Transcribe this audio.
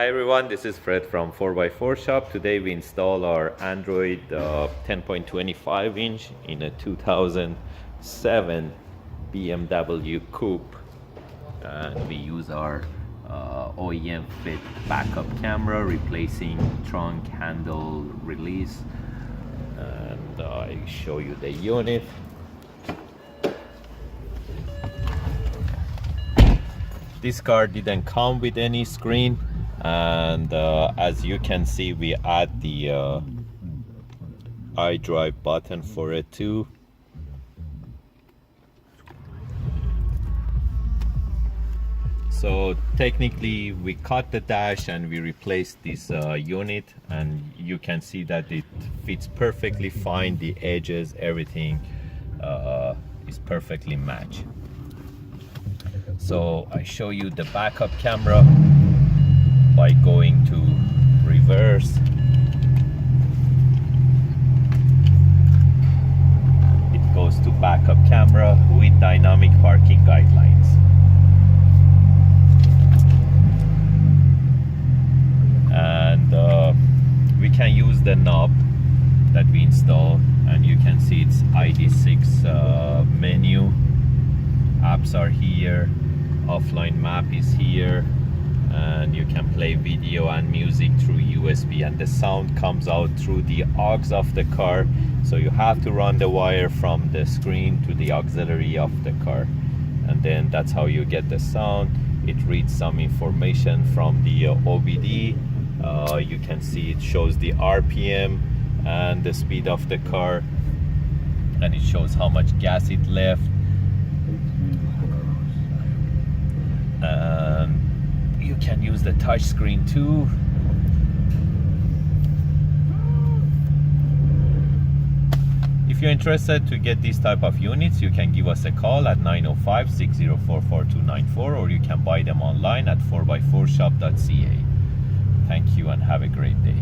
everyone, this is Fred from 4x4 Shop. Today we install our Android 10.25 inch in a 2007 BMW Coupe, and we use our OEM fit backup camera, replacing trunk handle release, and I show you the unit. This car didn't come with any screen, and as you can see, we add the iDrive button for it too. So technically we cut the dash and we replaced this unit, and you can see that it fits perfectly fine. The edges, everything is perfectly matched. So I show you the backup camera by going to reverse. It goes to backup camera with dynamic parking guidelines. And we can use the knob that we installed, and you can see it's ID6 menu. Apps are here, offline map is here, and you can play video and music through USB, and the sound comes out through the aux of the car. So you have to run the wire from the screen to the auxiliary of the car, and then that's how you get the sound. It reads some information from the OBD. You can see it shows the RPM and the speed of the car, and it shows how much gas it left. You can use the touch screen too. If you're interested to get these type of units, you can give us a call at 905-604-4294, or you can buy them online at 4x4shop.ca. Thank you and have a great day.